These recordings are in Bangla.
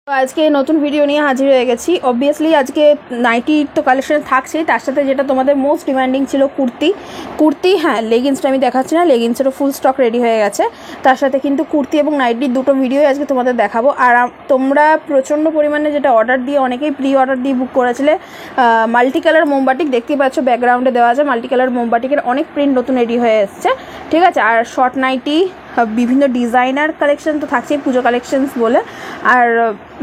আজকে নতুন ভিডিও নিয়ে হাজির হয়ে গেছি। অবভিয়াসলি আজকে নাইটি তো কালেকশন থাকছে, তার সাথে যেটা তোমাদের মোস্ট ডিমান্ডিং ছিল কুর্তি। হ্যাঁ, লেগিংসটা আমি দেখাচ্ছি না, লেগিংসেরও ফুল স্টক রেডি হয়ে গেছে। তার সাথে কিন্তু কুর্তি এবং নাইটির দুটো ভিডিওই আজকে তোমাদের দেখাবো। আর তোমরা প্রচণ্ড পরিমাণে যেটা অর্ডার দিয়ে অনেকেই প্রি অর্ডার দিয়ে বুক করেছিলে, মাল্টি কালার মোমবাটিক দেখতেই পাচ্ছ ব্যাকগ্রাউন্ডে দেওয়া আছে। মাল্টি কালার মোমবাটিকের অনেক প্রিন্ট নতুন রেডি হয়ে এসছে, ঠিক আছে। আর শর্ট নাইটি, বিভিন্ন ডিজাইনার কালেকশন তো থাকছেই পুজো কালেকশনস বলে, আর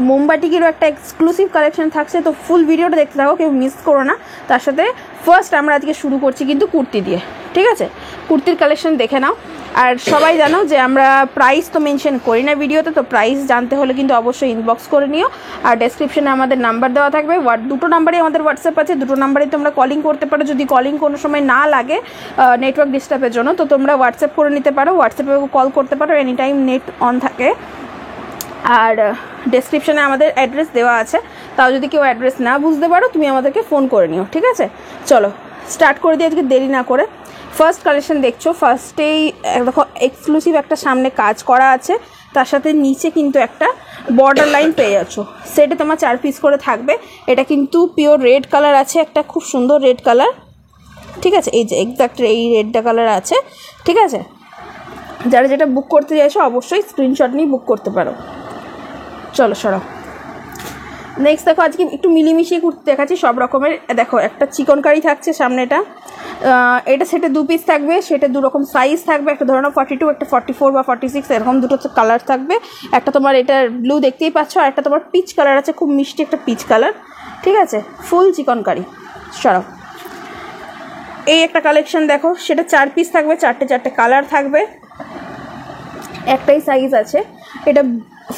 মোমবাটিকেরও একটা এক্সক্লুসিভ কালেকশন থাকছে। তো ফুল ভিডিওটা দেখতে থাকো, কেউ মিস করো না। তার সাথে ফার্স্ট আমরা আজকে শুরু করছি কিন্তু কুর্তি দিয়ে, ঠিক আছে। কুর্তির কালেকশন দেখে নাও। আর সবাই জানো যে আমরা প্রাইস তো মেনশন করি না ভিডিওতে, তো প্রাইস জানতে হলে কিন্তু অবশ্যই ইনবক্স করে নিও। আর ডেসক্রিপশনে আমাদের নাম্বার দেওয়া থাকবে, দুটো নাম্বারই আমাদের হোয়াটসঅ্যাপ আছে, দুটো নাম্বারেই তোমরা কলিং করতে পারো। যদি কলিং কোনো সময় না লাগে নেটওয়ার্ক ডিস্টার্বের জন্য, তো তোমরা হোয়াটসঅ্যাপ করে নিতে পারো, হোয়াটসঅ্যাপে কল করতে পারো, এনি টাইম নেট অন থাকে। আর ডেসক্রিপশনে আমাদের অ্যাড্রেস দেওয়া আছে, তাও যদি কেউ অ্যাড্রেস না বুঝতে পারো তুমি আমাদেরকে ফোন করে নিও, ঠিক আছে। চলো স্টার্ট করে দিই আজকে দেরি না করে। ফার্স্ট কালেকশন দেখছো, ফার্স্টেই দেখো এক্সক্লুসিভ একটা সামনে কাজ করা আছে, তার সাথে নিচে কিন্তু একটা বর্ডার লাইন পেয়ে যাচ্ছ। সেটে তোমার 4 পিস করে থাকবে। এটা কিন্তু পিওর রেড কালার আছে, একটা খুব সুন্দর রেড কালার, ঠিক আছে। এই যে এক্স্যাক্ট এই রেডটা কালার আছে, ঠিক আছে। যারা যেটা বুক করতে চাইছো অবশ্যই স্ক্রিনশট নিয়ে বুক করতে পারো। চলো সরাও। নেক্সট দেখো, আজকে একটু মিলিমিশিয়ে কুর্তি দেখাচ্ছি সব রকমের। দেখো একটা চিকনকারি থাকছে সামনেটা, এটা সেটে 2 পিস থাকবে, সেটা 2 রকম সাইজ থাকবে। একটা ধরো 42, একটা 44 বা 46, এরকম দুটো কালার থাকবে। একটা তোমার এটা ব্লু দেখতেই পাচ্ছ, আর একটা তোমার পিচ কালার আছে, খুব মিষ্টি একটা পিচ কালার, ঠিক আছে। ফুল চিকনকারি। সরাও। এই একটা কালেকশন দেখো, সেটা 4 পিস থাকবে, 4টে কালার থাকবে, একটাই সাইজ আছে, এটা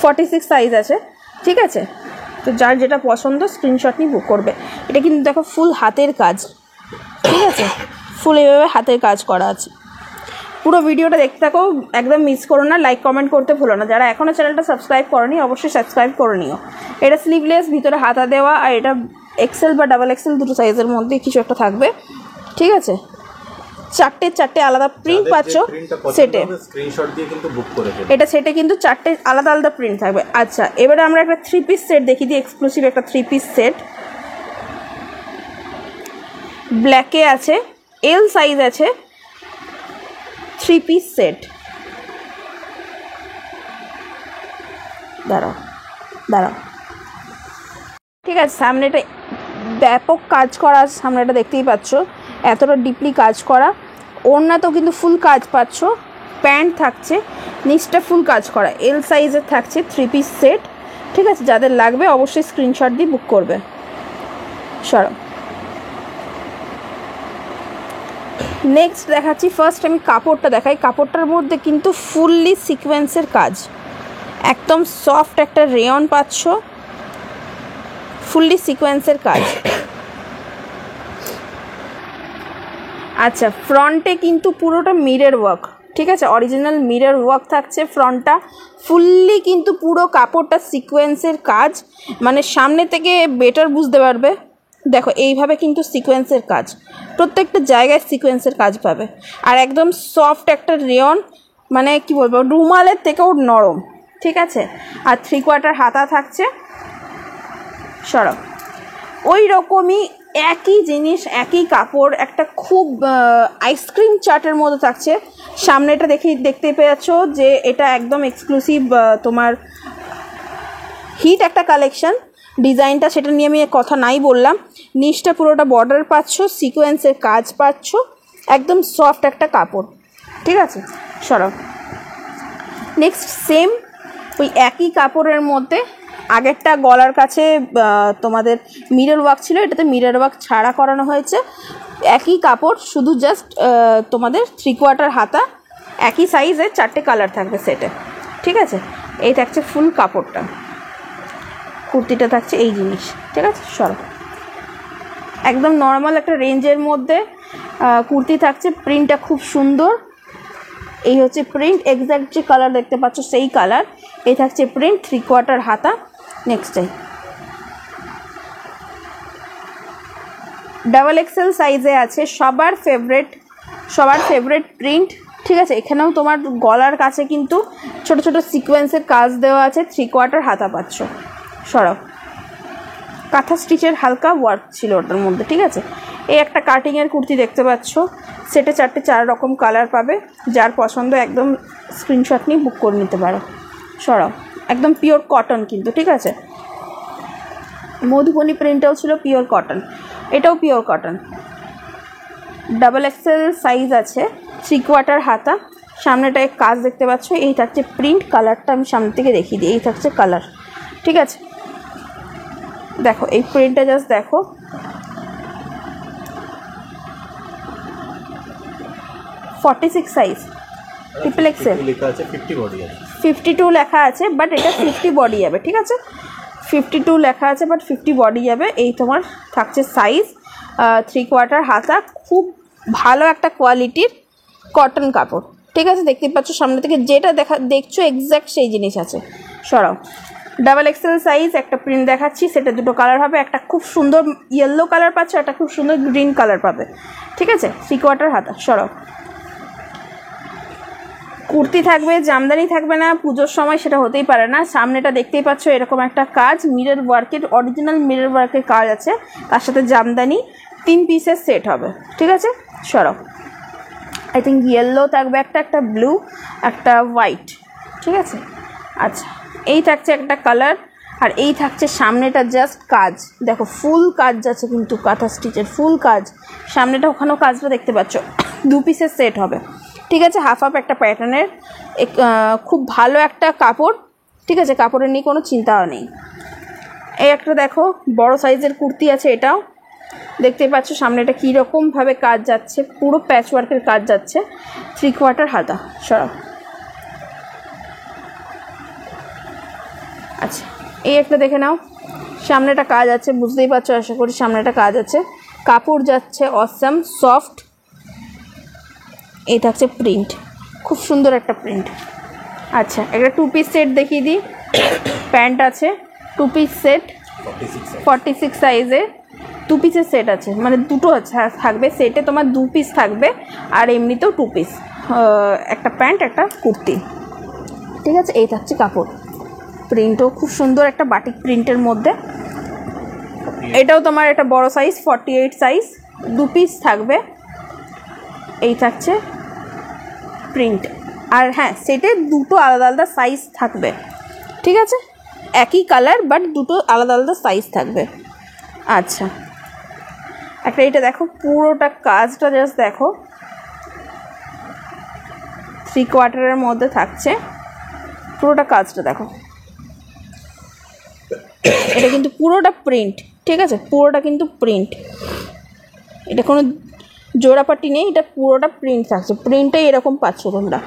46 সাইজ আছে, ঠিক আছে। তো যার যেটা পছন্দ স্ক্রিনশট নিয়ে বুক করবে। এটা কিন্তু দেখো ফুল হাতের কাজ, ঠিক আছে, ফুল এভাবে হাতের কাজ করা আছে। পুরো ভিডিওটা দেখতে থাকো, একদম মিস করো না, লাইক কমেন্ট করতে ভুলো না। যারা এখনও চ্যানেলটা সাবস্ক্রাইব করোনি অবশ্যই সাবস্ক্রাইব করে নিও। এটা স্লিভলেস, ভিতরে হাতা দেওয়া, আর এটা এক্সেল বা ডাবল এক্সেল দুটো সাইজের মধ্যে কিছু একটা থাকবে, ঠিক আছে। 4টে আলাদা প্রিন্ট পাচ্ছ সেটে, স্ক্রিনশট দিয়ে কিন্তু বুক করে দেবে। এটা সেটে কিন্তু 4টে আলাদা প্রিন্ট থাকবে। আচ্ছা, এবারে আমরা একটা 3 পিস সেট দেখি দিই, এক্সক্লুসিভ একটা 3 পিস সেট। ব্ল্যাকে আছে, এল সাইজ আছে, 3 পিস সেট। দাঁড়াও, ঠিক আছে। সামনেটা ব্যাপক কাজ করা, সামনেটা দেখতেই পাচ্ছ এতটা ডিপলি কাজ করা। ওড়নাতেও কিন্তু ফুল কাজ পাচ্ছ, প্যান্ট থাকছে, নিচটা ফুল কাজ করা, এল সাইজের থাকছে 3 পিস সেট, ঠিক আছে। যাদের লাগবে অবশ্যই স্ক্রিনশট দিয়ে বুক করবে। সরো। নেক্সট দেখাচ্ছি, ফার্স্ট আমি কাপড়টা দেখাই। কাপড়টার মধ্যে কিন্তু ফুললি সিকোয়েন্সের কাজ, একদম সফট একটা রেয়ন পাচ্ছ, ফুললি সিকোয়েন্সের কাজ। আচ্ছা, ফ্রন্টে কিন্তু পুরোটা মিরর ওয়ার্ক, ঠিক আছে, অরিজিনাল মিরর ওয়ার্ক থাকছে ফ্রন্টটা ফুললি, কিন্তু পুরো কাপড়টা সিকোয়েন্সের কাজ, মানে সামনে থেকে বেটার বুঝতে পারবে। দেখো এইভাবে কিন্তু সিকোয়েন্সের কাজ, প্রত্যেকটা জায়গায় সিকোয়েন্সের কাজ পাবে। আর একদম সফট একটা রেয়ন, মানে কি বলবো, রুমালের থেকেও নরম, ঠিক আছে। আর 3/4 হাতা থাকছে। সরব। ওই রকমই একই জিনিস, একই কাপড়, একটা খুব আইসক্রিম চাটের মধ্যে থাকছে। সামনেটা দেখতে পেয়েছ যে এটা একদম এক্সক্লুসিভ তোমার হিট একটা কালেকশন। ডিজাইনটা সেটা নিয়ে আমি কথা নাই বললাম। নিচটা পুরোটা বর্ডার পাচ্ছ, সিকোয়েন্সের কাজ পাচ্ছ, একদম সফট একটা কাপড়, ঠিক আছে। সরব। নেক্সট সেম ওই একই কাপড়ের মধ্যে আগেরটা গলার কাছে তোমাদের মিরর ওয়ার্ক ছিল, এটাতে মিরর ওয়ার্ক ছাড়া করানো হয়েছে। একই কাপড়, শুধু জাস্ট তোমাদের 3/4 হাতা, একই সাইজের 4টে কালার থাকবে সেটে, ঠিক আছে। এই থাকছে ফুল কাপড়টা, কুর্তিটা থাকছে এই জিনিস, ঠিক আছে। সরো। একদম নর্মাল একটা রেঞ্জের মধ্যে কুর্তি থাকছে, প্রিন্টটা খুব সুন্দর। এই হচ্ছে প্রিন্ট, এক্স্যাক্ট যে কালার দেখতে পাচ্ছ সেই কালার। এই থাকছে প্রিন্ট, 3/4 হাতা। নেক্সটটাই ডাবল এক্সেল সাইজে আছে, সবার ফেভারিট প্রিন্ট, ঠিক আছে। এখানেও তোমার গলার কাছে কিন্তু ছোট ছোট সিকোয়েন্সের কাজ দেওয়া আছে, 3/4 হাতা পাচ্ছ, সরাও। কাঁথা স্টিচের হালকা ওয়ার্ক ছিল ওটার মধ্যে, ঠিক আছে। এই একটা কাটিংয়ের কুর্তি দেখতে পাচ্ছ, সেটে 4 রকম কালার পাবে। যার পছন্দ একদম স্ক্রিনশট নিয়ে বুক করে নিতে পারো। সরাও। একদম পিওর কটন কিন্তু, ঠিক আছে। মধুবনী প্রিন্টটাও ছিল পিওর কটন, এটাও পিওর কটন। XXL সাইজ আছে, 3/4 হাতা, সামনেটায় কাজ দেখতে পাচ্ছ। এই থাকছে প্রিন্ট, কালারটা আমি সামনে থেকে দেখিয়ে দিই। এই থাকছে কালার, ঠিক আছে। দেখো এই প্রিন্টটা জাস্ট দেখো, 46 সাইজ, XXL লেখা আছে 50 বডি আছে, 52 লেখা আছে, বাট এটা 50 বডি যাবে, ঠিক আছে। 52 লেখা আছে, বাট 50 বডি যাবে। এই তোমার থাকছে সাইজ, 3/4 হাতা, খুব ভালো একটা কোয়ালিটির কটন কাপড়, ঠিক আছে। দেখতে পাচ্ছ সামনে থেকে যেটা দেখছো এক্স্যাক্ট সেই জিনিস আছে। সরাও। XXL সাইজ, একটা প্রিন্ট দেখাচ্ছি, সেটা 2টো কালার হবে। একটা খুব সুন্দর ইয়েলো কালার পাচ্ছ, একটা খুব সুন্দর গ্রিন কালার পাবে, ঠিক আছে। 3/4 হাতা। সরাও। কুর্তি থাকবে, জামদানি থাকবে না পুজোর সময়, সেটা হতেই পারে না। সামনেটা দেখতেই পাচ্ছ এরকম একটা কাজ, মিরর ওয়ার্কের, অরিজিনাল মিরর ওয়ার্কের কাজ আছে, তার সাথে জামদানি, 3 পিসের সেট হবে, ঠিক আছে। সরাও। আই থিঙ্ক ইয়েলো থাকবে একটা ব্লু, একটা হোয়াইট, ঠিক আছে। আচ্ছা, এই থাকছে একটা কালার, আর এই থাকছে সামনেটা জাস্ট কাজ, দেখো ফুল কাজ যাচ্ছে কিন্তু, কাঁথা স্টিচের ফুল কাজ। সামনেটা ওখানেও কাজটা দেখতে পাচ্ছ, 2 পিসের সেট হবে, ঠিক আছে। হাফ একটা প্যাটার্নের, খুব ভালো একটা কাপড়, ঠিক আছে। কাপড়ের নিয়ে কোনো চিন্তাও নেই। এই একটা দেখো বড় সাইজের কুর্তি আছে, এটাও দেখতে পাচ্ছ সামনেটা কীরকমভাবে কাজ যাচ্ছে, পুরো প্যাচ ওয়ার্কের কাজ যাচ্ছে, 3/4 হাতা। সরাও। আচ্ছা, এই একটা দেখে নাও, সামনেটা কাজ আছে, বুঝতেই পারছো আশা করি সামনেটা কাজ আছে। কাপড় যাচ্ছে অসাম সফট। এই থাকছে প্রিন্ট, খুব সুন্দর একটা প্রিন্ট। আচ্ছা, একটা 2 পিস সেট দেখিয়ে দিই। প্যান্ট আছে 2 পিস সেট, 46 সাইজে 2 পিসের সেট আছে, মানে 2টো থাকবে সেটে, তোমার 2 পিস থাকবে, আর এমনিতেও 2 পিস, একটা প্যান্ট একটা কুর্তি, ঠিক আছে। এই থাকছে কাপড়, প্রিন্টও খুব সুন্দর, একটা বাটিক প্রিন্টের মধ্যে। এটাও তোমার একটা বড় সাইজ, 48 সাইজ, 2 পিস থাকবে। এই থাকছে প্রিন্ট, আর হ্যাঁ সেটে 2টো আলাদা আলাদা সাইজ থাকবে, ঠিক আছে। একই কালার বাট 2টো আলাদা আলাদা সাইজ থাকবে। আচ্ছা, একটা এটা দেখো, পুরোটা কাজটা জাস্ট দেখো, 3/4 মধ্যে থাকছে, পুরোটা কাজটা দেখো। এটা কিন্তু পুরোটা প্রিন্ট, ঠিক আছে, পুরোটা কিন্তু প্রিন্ট, এটা কোনো জোড়াপাটি নেই, এটা পুরোটা প্রিন্ট থাকছে, প্রিন্টটাই এরকম পাচ্ছ তোমরা,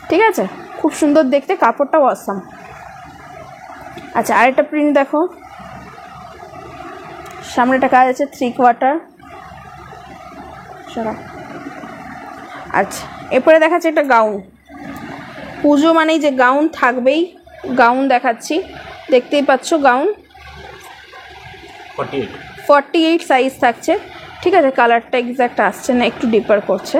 ঠিক আছে। খুব সুন্দর দেখতে, কাপড়টাও অসাম। আচ্ছা, আরেকটা প্রিন্ট দেখো, সামনেটা কাজ আছে 3/4। আচ্ছা, এরপরে দেখাচ্ছে একটা গাউন। পুজো মানেই যে গাউন থাকবেই, গাউন দেখাচ্ছি, দেখতেই পাচ্ছ গাউন 48 সাইজ থাকছে, ঠিক আছে। কালারটা এক্স্যাক্ট আসছে না, একটু ডিপার করছে,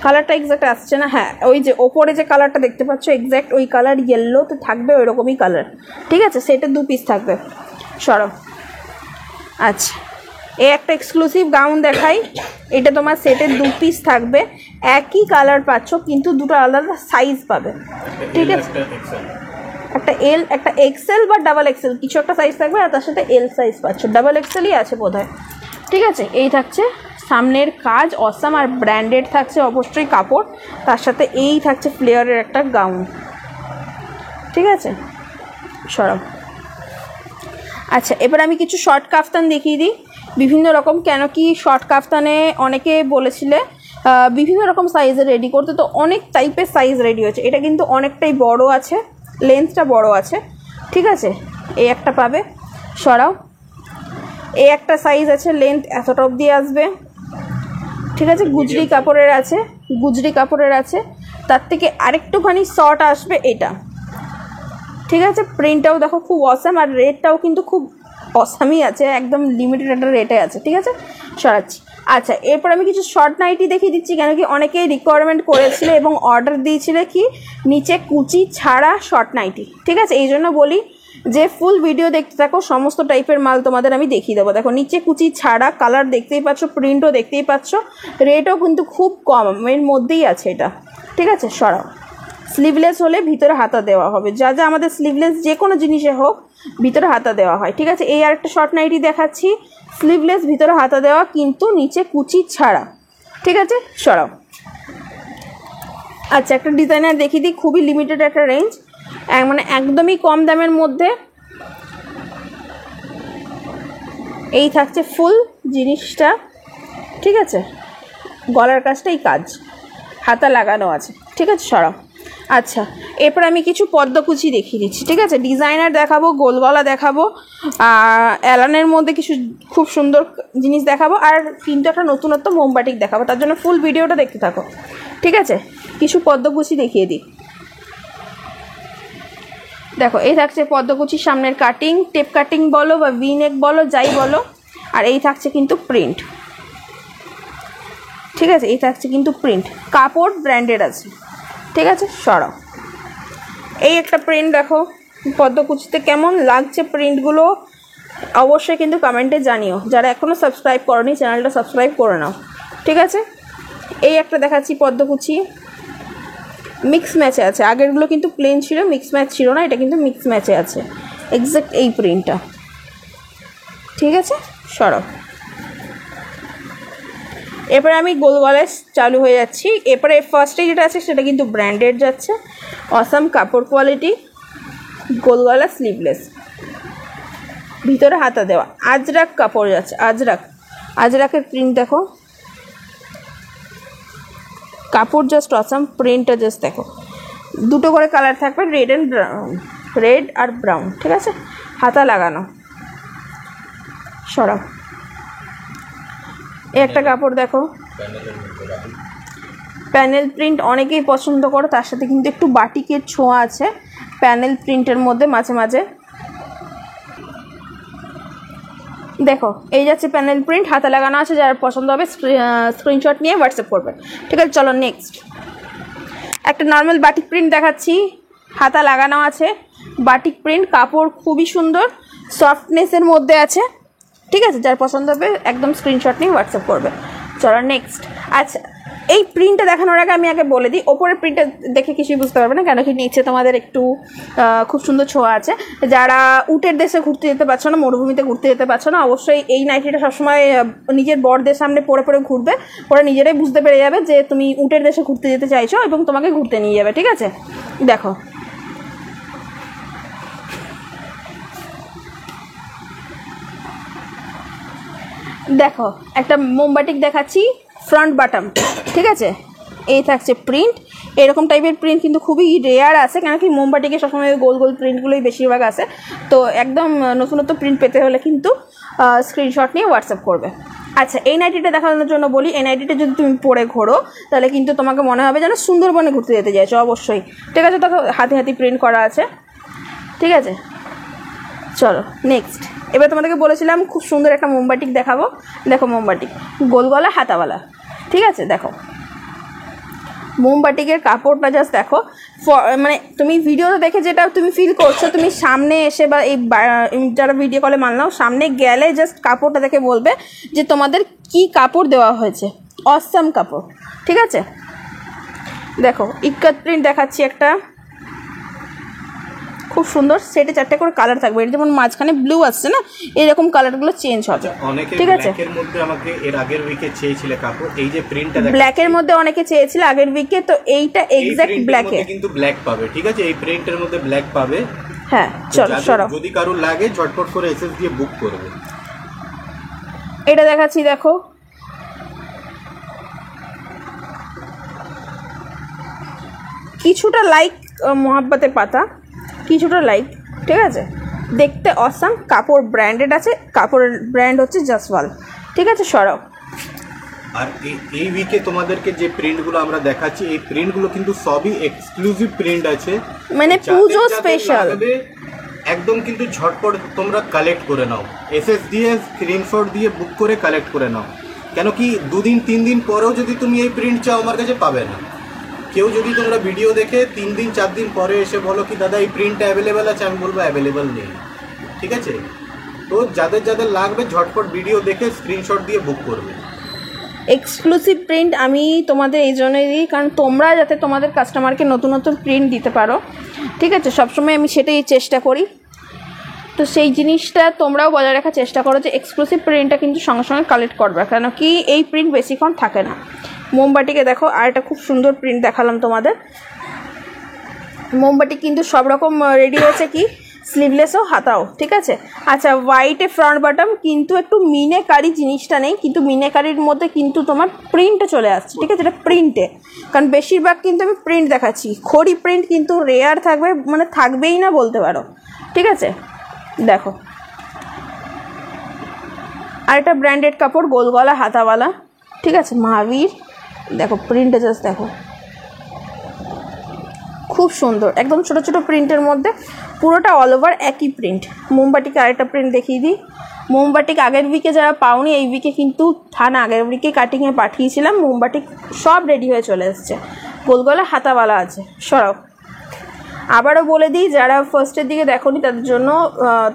কালারটা এক্স্যাক্ট আসছে না। হ্যাঁ, ওই যে ওপরে যে কালারটা দেখতে পাচ্ছ এক্স্যাক্ট ওই কালার, ইয়েলো তো থাকবে, ওই রকমই কালার, ঠিক আছে। সেটা 2 পিস থাকবে। সরো। আচ্ছা, এই একটা এক্সক্লুসিভ গাউন দেখাই, এটা তোমার সেটের 2 পিস থাকবে, একই কালার পাচ্ছ কিন্তু 2টো আলাদা সাইজ পাবে, ঠিক আছে। একটা এল, একটা XL বা XXL কিছু একটা সাইজ থাকবে, আর তার সাথে এল সাইজ পাচ্ছ, XXLই আছে বোধহয়, ঠিক আছে। এই থাকছে সামনের কাজ অসাম, আর ব্র্যান্ডেড থাকছে অবশ্যই কাপড়, তার সাথে এই থাকছে ফ্লেয়ারের একটা গাউন, ঠিক আছে। সরাও। আচ্ছা, এবার আমি কিছু শর্ট কাফতান দেখিয়ে দিই বিভিন্ন রকম, কেন কি শর্ট কাফতানে অনেকে বলেছিলে বিভিন্ন রকম সাইজে রেডি করতে, তো অনেক টাইপের সাইজ রেডি হয়েছে। এটা কিন্তু অনেকটাই বড় আছে, লেন্থটা বড় আছে, ঠিক আছে। এই একটা পাবে। সরাও। এই একটা সাইজ আছে, লেন্থ এতটা অবধি আসবে, ঠিক আছে। গুজরি কাপড়ের আছে, গুজরি কাপড়ের আছে, তার থেকে আরেকটুখানি শর্ট আসবে এটা, ঠিক আছে। প্রিন্টটাও দেখো খুব অসাম, আর রেটটাও কিন্তু খুব অসামই আছে, একদম লিমিটেড একটা রেটে আছে, ঠিক আছে। সরাচ্ছি। আচ্ছা, এরপর আমি কিছু শর্ট নাইটি দেখিয়ে দিচ্ছি, কেন কি অনেকেই রিকোয়ারমেন্ট করেছিল এবং অর্ডার দিয়েছিল কি নিচে কুচি ছাড়া শর্ট নাইটি। ঠিক আছে, এই জন্য বলি যে ফুল ভিডিও দেখতে থাকো, সমস্ত টাইপের মাল তোমাদের আমি দেখিয়ে দেবো। দেখো নিচে কুচি ছাড়া, কালার দেখতেই পাচ্ছ, প্রিন্টও দেখতেই পাচ্ছ, রেটও কিন্তু খুব কম এর মধ্যেই আছে এটা। ঠিক আছে, সরাও। স্লিভলেস হলে ভিতরে হাতা দেওয়া হবে, যা যা আমাদের স্লিভলেস যে কোনো জিনিসে হোক ভিতরে হাতা দেওয়া হয়। ঠিক আছে, এই আরেকটা শর্ট নাইটি দেখাচ্ছি, স্লিভলেস ভিতরে হাতা দেওয়া কিন্তু নিচে কুচি ছাড়া। ঠিক আছে, সরাও। আচ্ছা, একটা ডিজাইনার দেখিয়ে দিই, খুবই লিমিটেড একটা রেঞ্জ, মানে একদমই কম দামের মধ্যে। এই থাকছে ফুল জিনিসটা। ঠিক আছে, গলার কাজটাই কাজ, হাতা লাগানো আছে। ঠিক আছে, সরাও। আচ্ছা, এরপর আমি কিছু পদ্মকুচি দেখিয়ে দিচ্ছি। ঠিক আছে, ডিজাইনার দেখাবো, গোল গলা দেখাবো, অ্যালানের মধ্যে কিছু খুব সুন্দর জিনিস দেখাবো, আর কিন্তু একটা নতুনত্ব মোমবাটিক দেখাবো, তার জন্য ফুল ভিডিওটা দেখতে থাকো। ঠিক আছে, কিছু পদ্মকুচি দেখিয়ে দিই। দেখো, এই থাকছে পদ্মকুচির সামনের কাটিং, টেপ কাটিং বলো বা ভি নেক বলো, যাই বলো। আর এই থাকছে কিন্তু প্রিন্ট। ঠিক আছে, এই থাকছে কিন্তু প্রিন্ট, কাপড় ব্র্যান্ডেড আছে। ঠিক আছে, সরাও। এই একটা প্রিন্ট দেখো পদ্মকুচিতে, কেমন লাগছে প্রিন্টগুলো অবশ্যই কিন্তু কমেন্টে জানিও। যারা এখনও সাবস্ক্রাইব করোনি চ্যানেলটা সাবস্ক্রাইব করে নাও। ঠিক আছে, এই একটা দেখাচ্ছি পদ্মকুচি, মিক্স ম্যাচে আছে, আগেরগুলো কিন্তু প্লেন ছিল, মিক্স ম্যাচ ছিল না, এটা কিন্তু মিক্স ম্যাচে আছে এক্স্যাক্ট এই প্রিন্টটা। ঠিক আছে, সরাও। এরপরে আমি গোল গলায় চালু হয়ে যাচ্ছি। এরপরে ফার্স্টে যেটা আছে সেটা কিন্তু ব্র্যান্ডেড যাচ্ছে, অসাম কাপড় কোয়ালিটি, গোল গলা স্লিভলেস, ভিতরে হাতা দেওয়া, আজরাক কাপড় যাচ্ছে, আজরাকের প্রিন্ট দেখো, কাপড় জাস্ট অসাম, প্রিন্টটা জাস্ট দেখো, দুটো করে কালার থাকবে, রেড আর ব্রাউন। ঠিক আছে, হাতা লাগানো, সরাও। একটা কাপড় দেখো, প্যানেল প্রিন্ট অনেকেই পছন্দ করো, তার সাথে কিন্তু একটু বাটিকের ছোঁয়া আছে প্যানেল প্রিন্টের মধ্যে মাঝে মাঝে। দেখো, এই যাচ্ছে প্যানেল প্রিন্ট, হাতা লাগানো আছে, যার পছন্দ হবে স্ক্রিনশট নিয়ে হোয়াটসঅ্যাপ করবে। ঠিক আছে, চলো নেক্সট। একটা নর্মাল বাটিক প্রিন্ট দেখাচ্ছি, হাতা লাগানো আছে, বাটিক প্রিন্ট, কাপড় খুবই সুন্দর, সফটনেসের মধ্যে আছে। ঠিক আছে, যার পছন্দ হবে একদম স্ক্রিনশট নিয়ে হোয়াটসঅ্যাপ করবে। চলো নেক্সট। আচ্ছা, এই প্রিন্টটা দেখানোর আগে আমি আগে বলে দিই, ওপরের প্রিন্টটা দেখে কিছুই বুঝতে পারবে না, কেন কি নিচে তোমাদের একটু খুব সুন্দর ছোঁয়া আছে। যারা উটের দেশে ঘুরতে যেতে পারছো না, মরুভূমিতে ঘুরতে যেতে পারছো না, অবশ্যই এই নাইটিটা সবসময় নিজের বরদের সামনে পরে পরে ঘুরবে, পরে নিজেরাই বুঝতে পেরে যাবে যে তুমি উটের দেশে ঘুরতে যেতে চাইছো এবং তোমাকে ঘুরতে নিয়ে যাবে। ঠিক আছে, দেখো, দেখো একটা মোমবাটিক দেখাচ্ছি, ফ্রন্ট বাটম। ঠিক আছে, এই থাকছে প্রিন্ট, এরকম টাইপের প্রিন্ট কিন্তু খুবই রেয়ার আছে, কেন কি মোমবাটিকে সবসময় গোল গোল প্রিন্টগুলোই বেশিরভাগ আছে। তো একদম নতুনত্ব প্রিন্ট পেতে হলে কিন্তু স্ক্রিনশট নিয়ে হোয়াটসঅ্যাপ করবে। আচ্ছা, এই নাইটিটা দেখানোর জন্য বলি, এই নাইটিটা যদি তুমি পরে ঘোরো তাহলে কিন্তু তোমাকে মনে হবে যেন সুন্দরবনে ঘুরতে যেতে চাইছো অবশ্যই। ঠিক আছে, দেখো হাতে হাতে প্রিন্ট করা আছে। ঠিক আছে, চলো নেক্সট। এবার তোমাদেরকে বলেছিলাম খুব সুন্দর একটা মোমবাটিক দেখাবো। দেখো মোমবাটিক, গোল গলা, হাতাওয়ালা। ঠিক আছে, দেখো মোমবাটিকের কাপড়টা জাস্ট দেখো, মানে তুমি ভিডিওতে দেখে যেটা তুমি ফিল করছো, তুমি সামনে এসে বা এই যারা ভিডিও কলে মানলাও সামনে গেলে জাস্ট কাপড়টা দেখে বলবে যে তোমাদের কি কাপড় দেওয়া হয়েছে, অসাম কাপড়। ঠিক আছে, দেখো ইক্কাত প্রিন্ট দেখাচ্ছি একটা, খুব সুন্দর, সেটে 4টে করে কালার থাকবে, এর যেমন মাঝখানে ব্লু আসছে না, এরকম কালারগুলো চেঞ্জ হবে। ঠিক আছে, ব্ল্যাকের মধ্যে আমাকে এর আগের উইকে চেয়েছিলে কাপড়, এই যে প্রিন্টটা দেখো, ব্ল্যাকের মধ্যে অনেকে চেয়েছিল আগের উইকে, তো এইটা এক্স্যাক্ট ব্ল্যাকে কিন্তু ব্ল্যাক পাবে। ঠিক আছে, এই প্রিন্টের মধ্যে ব্ল্যাক পাবে। হ্যাঁ, চলো সরো, যদি কারোর লাগে ঝটপট করে এসএস দিয়ে বুক করবে। এটা দেখাচ্ছি, দেখো কিছুটা লাইক মোহাব্বতে পাতা, কিছুটা লাইক। ঠিক আছে, দেখতে অসাম, কাপড় ব্র্যান্ডেড আছে, কাপড়ের ব্র্যান্ড হচ্ছে জসওয়াল। ঠিক আছে, সরাও। আর এই উইকে তোমাদেরকে যে প্রিন্টগুলো আমরা দেখাচ্ছি, এই প্রিন্টগুলো কিন্তু সবই এক্সক্লুসিভ প্রিন্ট আছে, মানে পুজো স্পেশাল, একদম কিন্তু ঝটপট তোমরা কালেক্ট করে নাও, এসএস দিয়ে স্ক্রিনশট দিয়ে বুক করে কালেক্ট করে নাও। কেন কি 2 দিন 3 দিন পরেও যদি তুমি এই প্রিন্ট চাও আমার কাছে পাবে না। কেউ যদি তোমরা ভিডিও দেখে 3 দিন 4 দিন পরে এসে বলো কি দাদা এই প্রিন্টটা অ্যাভেলেবেল আছে, আমি বলবো অ্যাভেলেবেল নেই। ঠিক আছে, তো যাদের যাদের লাগবে ঝটপট ভিডিও দেখে স্ক্রিনশট দিয়ে বুক করবে। এক্সক্লুসিভ প্রিন্ট আমি তোমাদের এই জন্যই দিই, কারণ তোমরা যাতে তোমাদের কাস্টমারকে নতুন নতুন প্রিন্ট দিতে পারো। ঠিক আছে, সবসময় আমি সেটাই চেষ্টা করি। তো সেই জিনিসটা তোমরাও বজায় রাখার চেষ্টা করো যে এক্সক্লুসিভ প্রিন্টটা কিন্তু সঙ্গে সঙ্গে কালেক্ট করবে, কেন কি এই প্রিন্ট বেশিক্ষণ থাকে না। মোমবাটিকে দেখো, আর একটা খুব সুন্দর প্রিন্ট দেখালাম তোমাদের। মোমবাটি কিন্তু সব রকম রেডি হয়েছে, কি স্লিভলেসও হাতাও। ঠিক আছে, আচ্ছা হোয়াইটে ফ্রন্ট বটম, কিন্তু একটু মিনেকারি জিনিসটা নেই, কিন্তু মিনেকারির মধ্যে কিন্তু তোমার প্রিন্টে চলে আসছে। ঠিক আছে, এটা প্রিন্টে, কারণ বেশিরভাগ কিন্তু আমি প্রিন্ট দেখাচ্ছি, খড়ি প্রিন্ট কিন্তু রেয়ার থাকবে, মানে থাকবেই না বলতে পারো। ঠিক আছে, দেখো আর একটা ব্র্যান্ডেড কাপড়, গোল গলা হাতাওয়ালা। ঠিক আছে, মহাবীর, দেখো প্রিন্টে জাস্ট দেখো, খুব সুন্দর, একদম ছোট ছোট প্রিন্টের মধ্যে, পুরোটা অল ওভার একই প্রিন্ট। মোমবাটিকে আরেকটা প্রিন্ট দেখিয়ে দিই। মোমবাটিক আগের উইকে যারা পাওনি, এই উইকে কিন্তু থানা আগের উইকে কাটিংয়ে পাঠিয়েছিলাম। মোমবাটিক সব রেডি হয়ে চলে এসছে, গোলগলা হাতাওয়ালা আছে। সরাও, আবারও বলে দিই, যারা ফার্স্টের দিকে দেখোনি তাদের জন্য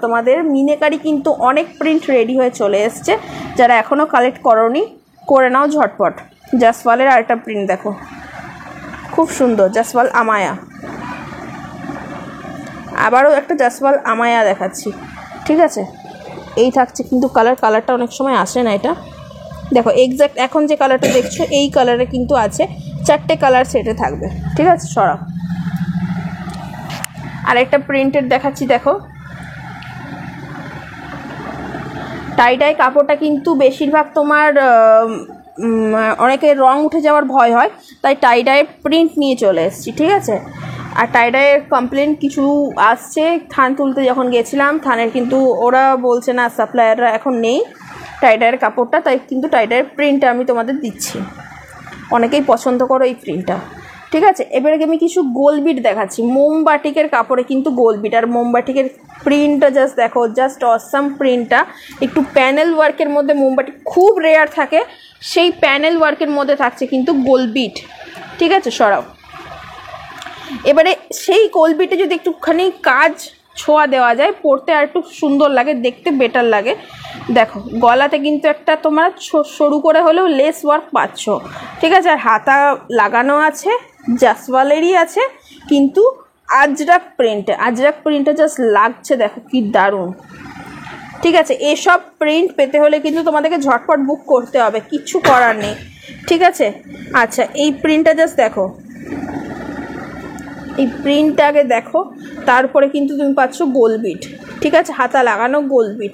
তোমাদের মিনেকারি কিন্তু অনেক প্রিন্ট রেডি হয়ে চলে এসছে, যারা এখনও কালেক্ট করোনি করে নাও ঝটপট। জাসওয়ালের আরেকটা প্রিন্ট দেখো, খুব সুন্দর, জাসওয়াল আমায়া। আবারও একটা জাসওয়াল আমায়া দেখাচ্ছি। ঠিক আছে, এই থাকছে কিন্তু কালারটা অনেক সময় আসে না। এটা দেখো এক্স্যাক্ট এখন যে কালারটা দেখছো এই কালারে কিন্তু আছে, 4টে কালার সেটে থাকবে। ঠিক আছে, সরা আর একটা প্রিন্টেড দেখাচ্ছি, দেখো টাই কাপড়টা কিন্তু বেশিরভাগ তোমার অনেকের রং উঠে যাওয়ার ভয় হয়, তাই টাই প্রিন্ট নিয়ে চলে এসেছি। ঠিক আছে, আর টাইডাইয়ের কমপ্লেন কিছু আসছে, থান তুলতে যখন গেছিলাম থানের, কিন্তু ওরা বলছে না সাপ্লায়াররা এখন নেই টাইডাইয়ের কাপড়টা, তাই কিন্তু টাইডাইয়ের প্রিন্টটা আমি তোমাদের দিচ্ছি। অনেকেই পছন্দ করো এই প্রিন্টটা। ঠিক আছে, এবারে আমি কিছু গোলবিট দেখাচ্ছি। মোমবাটিকের কাপড়ে কিন্তু গোলবিট, আর মোমবাটিকের প্রিন্টটা জাস্ট দেখো, জাস্ট অসাম প্রিন্টটা। একটু প্যানেল ওয়ার্কের মধ্যে মোমবাটিক খুব রেয়ার থাকে, সেই প্যানেল ওয়ার্কের মধ্যে থাকছে কিন্তু গোলবিট। ঠিক আছে, সরাও। এবারে সেই গোলবিটে যদি একটুখানি কাজ ছোঁয়া দেওয়া যায়, পরতে আর একটু সুন্দর লাগে, দেখতে বেটার লাগে। দেখো গলাতে কিন্তু একটা তোমরা সরু করে হলেও লেস ওয়ার্ক পাচ্ছ। ঠিক আছে, আর হাতা লাগানো আছে, জাসওয়ালেরই আছে, কিন্তু আজরাক প্রিন্টে জাস্ট লাগছে, দেখো কি দারুণ। ঠিক আছে, এসব প্রিন্ট পেতে হলে কিন্তু তোমাদেরকে ঝটপট বুক করতে হবে, কিচ্ছু করার নেই। ঠিক আছে, আচ্ছা এই প্রিন্টটা জাস্ট দেখো, এই প্রিন্টটা আগে দেখো, তারপরে কিন্তু তুমি পাচ্ছ গোলবিট। ঠিক আছে, হাতা লাগানো গোলবিট,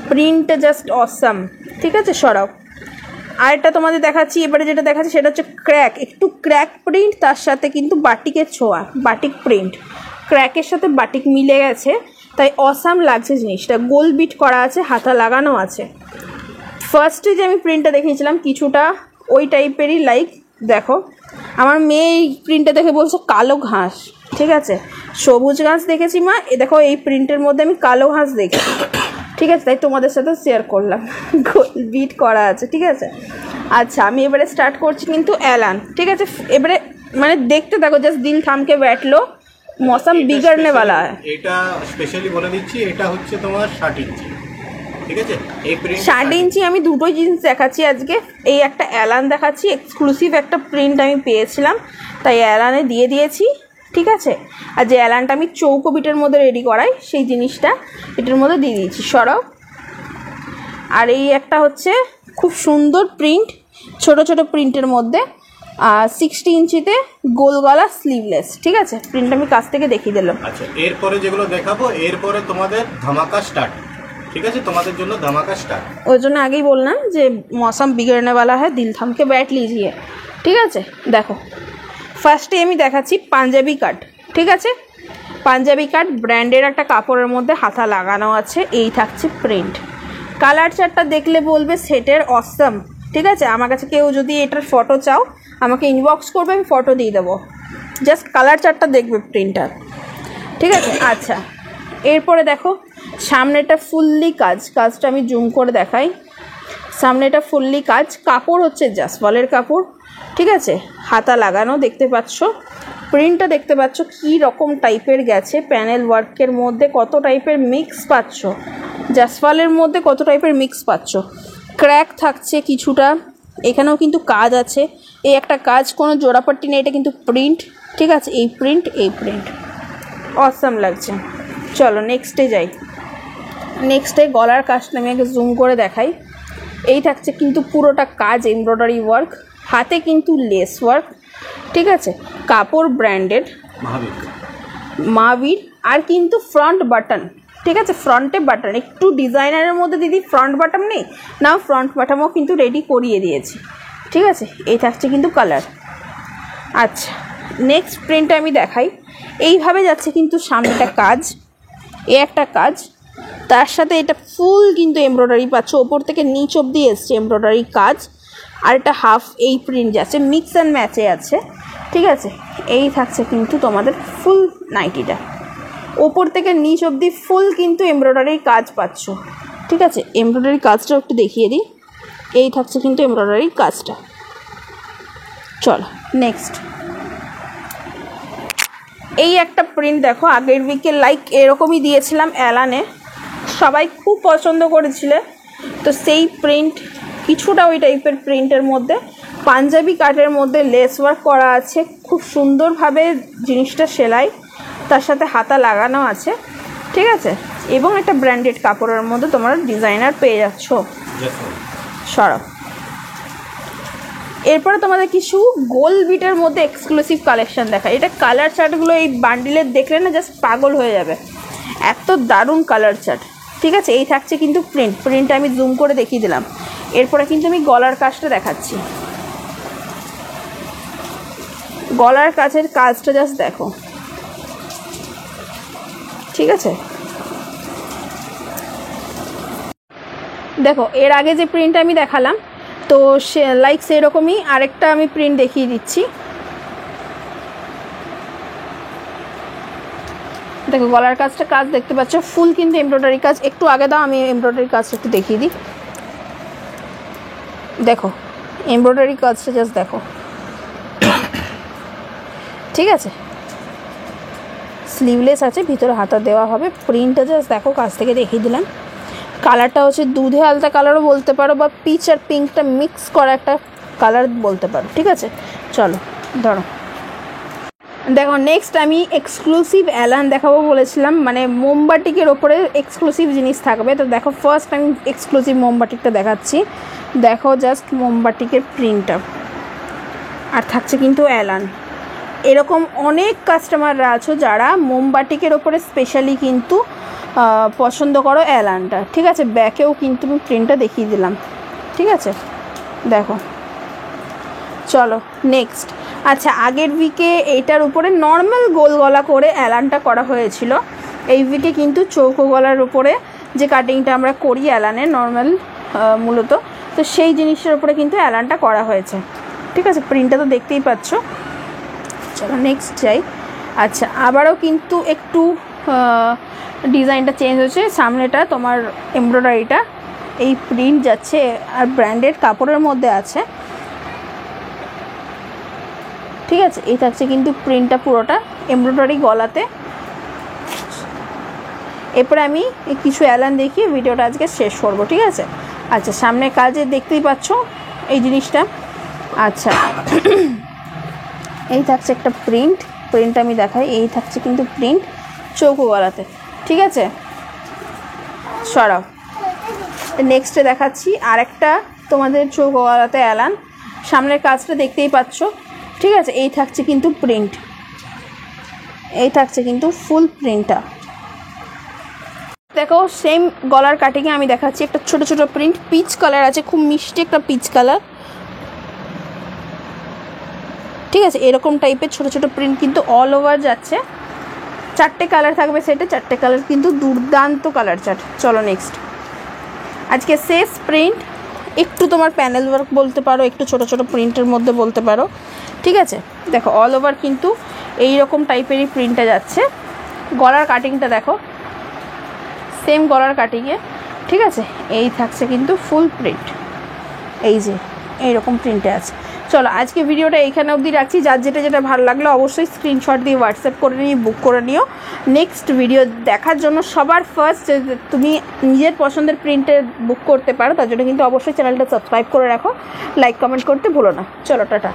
প্রিন্টটা জাস্ট অসাম। ঠিক আছে, সরাও। আরেকটা তোমাদের দেখাচ্ছি, এবারে যেটা দেখাচ্ছি সেটা হচ্ছে ক্র্যাক, একটু ক্র্যাক প্রিন্ট, তার সাথে কিন্তু বাটিকের ছোঁয়া, বাটিক প্রিন্ট, ক্র্যাকের সাথে বাটিক মিলে গেছে, তাই অসাম লাগছে জিনিসটা। গোলবিট করা আছে, হাতা লাগানো আছে। ফার্স্টে যে আমি প্রিন্টটা দেখিয়েছিলাম কিছুটা ওই টাইপেরই, লাইক দেখো আমার মেয়ে এই প্রিন্টটা দেখে বলছে কালো ঘাস। ঠিক আছে, সবুজ ঘাস দেখেছি মা, এ দেখো এই প্রিন্টের মধ্যে আমি কালো ঘাস দেখছি। ঠিক আছে, তাই তোমাদের সাথে শেয়ার করলাম, বিট করা আছে। ঠিক আছে, আচ্ছা আমি এবারে স্টার্ট করছি কিন্তু অ্যালান। ঠিক আছে, এবারে মানে দেখতে থাকো, জাস্ট দিল থামকে बैठलो, मौसम बिगड़ने वाला है। এটা স্পেশালি বলে দিচ্ছি, এটা হচ্ছে তোমার 60 ইঞ্চি। ঠিক আছে, এই প্রিন্ট 60 ইঞ্চি। আমি দুটোই জিনিস দেখাচ্ছি আজকে, এই একটা অ্যালান দেখাচ্ছি, এক্সক্লুসিভ একটা প্রিন্ট আমি পেয়েছিলাম তাই অ্যালানে দিয়ে দিয়েছি। ঠিক আছে, আর যে অ্যালানটা আমি চৌকো বিটের মধ্যে রেডি করাই সেই জিনিসটা এটার মধ্যে দিয়ে দিয়েছি। সরাও। আর এই একটা হচ্ছে খুব সুন্দর প্রিন্ট, ছোট ছোট প্রিন্টের মধ্যে, 60 ইঞ্চিতে গোল গলা স্লিভলেস। ঠিক আছে, প্রিন্ট আমি কাছ থেকে দেখিয়ে দিলাম। আচ্ছা, এরপরে যেগুলো দেখাবো এরপরে তোমাদের ধামাকা স্টার্ট। ঠিক আছে, তোমাদের জন্য ধামাকা স্টার্ট। ওই জন্য আগেই বললাম যে मौसम बिगड़ने वाला है, दिल थाम के बैठ लीजिए। ঠিক আছে, দেখো ফার্স্টে আমি দেখাচ্ছি পাঞ্জাবি কাট। ঠিক আছে, পাঞ্জাবি কাট ব্র্যান্ডের একটা কাপড়ের মধ্যে হাতা লাগানো আছে, এই থাকছে প্রিন্ট। কালার চার্টটা দেখলে বলবে সেটের অসাম। ঠিক আছে, আমার কাছে কেউ যদি এটার ফটো চাও আমাকে ইনবক্স করবে, আমি ফটো দিয়ে দেবো, জাস্ট কালার চার্টটা দেখবে প্রিন্টার। ঠিক আছে, আচ্ছা এরপরে দেখো সামনেটা ফুললি কাজটা আমি জুম করে দেখাই। সামনে এটা ফুললি কাজ, কাপড় হচ্ছে জাসওয়ালের কাপড়, ঠিক আছে, হাতা লাগানো দেখতে পাচ্ছ, প্রিন্টটা দেখতে পাচ্ছ কী রকম টাইপের গেছে, প্যানেল ওয়ার্কের মধ্যে কত টাইপের মিক্স পাচ্ছ, জাসওয়ালের মধ্যে কত টাইপের মিক্স পাচ্ছ, ক্র্যাক থাকছে কিছুটা, এখানেও কিন্তু কাজ আছে, এই একটা কাজ, কোনো জোড়াপট্টি নেই, এটা কিন্তু প্রিন্ট, ঠিক আছে, এই প্রিন্ট অসাম লাগছে। চলো নেক্সটে যাই। নেক্সটে গলার কাজটা আমি আগে জুম করে দেখাই। এই থাকছে কিন্তু পুরোটা কাজ এমব্রয়ডারি ওয়ার্ক, হাতে কিন্তু লেস ওয়ার্ক, ঠিক আছে, কাপড় ব্র্যান্ডেড মাহাবীর, আর কিন্তু ফ্রন্ট বাটন, ঠিক আছে, ফ্রন্টে বাটন একটু ডিজাইনারের মধ্যে দিদি ফ্রন্ট বাটন নেই না, ফ্রন্ট বাটনও কিন্তু রেডি করিয়ে দিয়েছি, ঠিক আছে। এই থাকছে কিন্তু কালার। আচ্ছা নেক্সট প্রিন্টটা আমি দেখাই। এইভাবে যাচ্ছে কিন্তু সামনেটা কাজ, এ একটা কাজ, তার সাথে এটা ফুল কিন্তু এমব্রয়ডারি পাচ্ছ, ওপর থেকে নিচ অবধি এসছে এমব্রয়ডারি কাজ, আর এটা হাফ এই প্রিন্ট যাচ্ছে, মিক্স অ্যান্ড ম্যাচে আছে, ঠিক আছে। এই থাকছে কিন্তু তোমাদের ফুল নাইটিটা, ওপর থেকে নিচ অবধি ফুল কিন্তু এমব্রয়ডারি কাজ পাচ্ছ, ঠিক আছে। এমব্রয়ডারি কাজটাও একটু দেখিয়ে দিই, এই থাকছে কিন্তু এমব্রয়ডারি কাজটা। চলো নেক্সট, এই একটা প্রিন্ট দেখো, আগের উইকে লাইক এরকমই দিয়েছিলাম অ্যালানে, সবাই খুব পছন্দ করেছিলে, তো সেই প্রিন্ট কিছুটা ওই টাইপের প্রিন্টের মধ্যে পাঞ্জাবি কাটের মধ্যে লেস ওয়ার্ক করা আছে, খুব সুন্দরভাবে জিনিসটা সেলাই, তার সাথে হাতা লাগানো আছে, ঠিক আছে, এবং একটা ব্র্যান্ডেড কাপড়ের মধ্যে তোমরা ডিজাইনার পেয়ে যাচ্ছ। সরাব এরপরে তোমাদের কিছু গোল বিটের মধ্যে এক্সক্লুসিভ কালেকশন দেখায়। এটা কালার চার্টগুলো এই বান্ডিলের দেখলে না জাস্ট পাগল হয়ে যাবে, এত দারুণ কালার চার্ট, ঠিক আছে। এই থাকছে কিন্তু প্রিন্টটা আমি জুম করে দেখিয়ে দিলাম। এরপরে কিন্তু আমি গলার কাজটা দেখাচ্ছি, গলার কাছের কাজটা জাস্ট দেখো, ঠিক আছে। দেখো এর আগে যে প্রিন্ট আমি দেখালাম, তো সে লাইক সেরকমই আরেকটা আমি প্রিন্ট দেখিয়ে দিচ্ছি। দেখো গলার কাজটা কাজ দেখতে পাচ্ছ, ফুল কিন্তু এমব্রয়ডারি কাজ, একটু আগে দাও আমি এমব্রয়ডারি কাজটা একটু দেখিয়ে দিই। দেখো এমব্রয়ডারি কাজটা জাস্ট দেখো, ঠিক আছে, স্লিভলেস আছে, ভিতরে হাতা দেওয়া হবে, প্রিন্টটা জাস্ট দেখো, কাছ থেকে দেখিয়ে দিলাম। কালারটা হচ্ছে দুধে আলতা কালারও বলতে পারো, বা পিচ আর পিঙ্কটা মিক্স করা একটা কালার বলতে পারো, ঠিক আছে। চলো ধরো, দেখো নেক্সট আমি এক্সক্লুসিভ অ্যালান দেখাবো বলেছিলাম, মানে মোমবাটিকের ওপরে এক্সক্লুসিভ জিনিস থাকবে। তো দেখো ফার্স্ট আমি এক্সক্লুসিভ মোমবাটিকটা দেখাচ্ছি, দেখো জাস্ট মোমবাটিকের প্রিন্টটা, আর থাকছে কিন্তু অ্যালান। এরকম অনেক কাস্টমাররা আছো যারা মোমবাটিকের ওপরে স্পেশালি কিন্তু পছন্দ করো অ্যালানটা, ঠিক আছে। ব্যাকেও কিন্তু আমি প্রিন্টটা দেখিয়ে দিলাম, ঠিক আছে, দেখো। চলো নেক্সট, আচ্ছা আগের উইকে এইটার উপরে নর্মাল গোল গলা করে অ্যালানটা করা হয়েছিল, এই উইকে কিন্তু চৌকো গলার উপরে যে কাটিংটা আমরা করি অ্যালানের নর্মাল মূলত, তো সেই জিনিসটার উপরে কিন্তু অ্যালানটা করা হয়েছে, ঠিক আছে। প্রিন্টটা তো দেখতেই পাচ্ছ। চলো নেক্সট যাই। আচ্ছা আবারও কিন্তু একটু ডিজাইনটা চেঞ্জ হয়েছে, সামনেটা তোমার এমব্রয়ডারিটা এই প্রিন্ট যাচ্ছে, আর ব্র্যান্ডেড কাপড়ের মধ্যে আছে, ঠিক আছে। এই থাকছে কিন্তু প্রিন্টটা পুরোটা এমব্রয়ডারি গলাতে। এরপরে আমি কিছু অ্যালান দেখিয়ে ভিডিওটা আজকে শেষ করবো, ঠিক আছে। আচ্ছা সামনে কাজে দেখতেই পাচ্ছ এই জিনিসটা। আচ্ছা এই থাকছে একটা প্রিন্ট আমি দেখাই, এই থাকছে কিন্তু প্রিন্ট চৌকো গলাতে, ঠিক আছে। সরাও নেক্সটে দেখাচ্ছি আরেকটা তোমাদের চৌকো গলাতে অ্যালান, সামনের কাজটা দেখতেই পাচ্ছ, ঠিক আছে। এই থাকছে কিন্তু প্রিন্ট, এই থাকছে কিন্তু ফুল প্রিন্টটা। দেখো সেম গলার কাটিংয়ে আমি দেখাচ্ছি একটা ছোট ছোট প্রিন্ট, পিচ কালার আছে, খুব মিষ্টি একটা পিচ কালার, ঠিক আছে। এরকম টাইপের ছোট ছোট প্রিন্ট কিন্তু অল ওভার যাচ্ছে, 4টে কালার থাকবে সেটে, 4টে কালার কিন্তু দুর্দান্ত কালার চার্ট। চলো নেক্সট, আজকে শেষ প্রিন্ট, একটু তোমার প্যানেল ওয়ার্ক বলতে পারো, একটু ছোট ছোট প্রিন্টের মধ্যে বলতে পারো, ঠিক আছে। দেখো অল ওভার কিন্তু এই রকম টাইপেরই প্রিন্টটা যাচ্ছে, গলার কাটিংটা দেখো সেম গলার কাটিংয়ে, ঠিক আছে। এই থাকছে কিন্তু ফুল প্রিন্ট, এই যে এইরকম প্রিন্টে আছে। চলো আজকে ভিডিওটা এইখানে অবধি রাখছি। যার যেটা যেটা ভালো লাগলো অবশ্যই স্ক্রিনশট দিয়ে হোয়াটসঅ্যাপ করে নিয়ে বুক করে নিও। নেক্সট ভিডিও দেখার জন্য সবার ফার্স্ট তুমি নিজের পছন্দের প্রিন্টে বুক করতে পারো, তার জন্য কিন্তু অবশ্যই চ্যানেলটা সাবস্ক্রাইব করে রাখো, লাইক কমেন্ট করতে ভুলো না। চলো টাটা।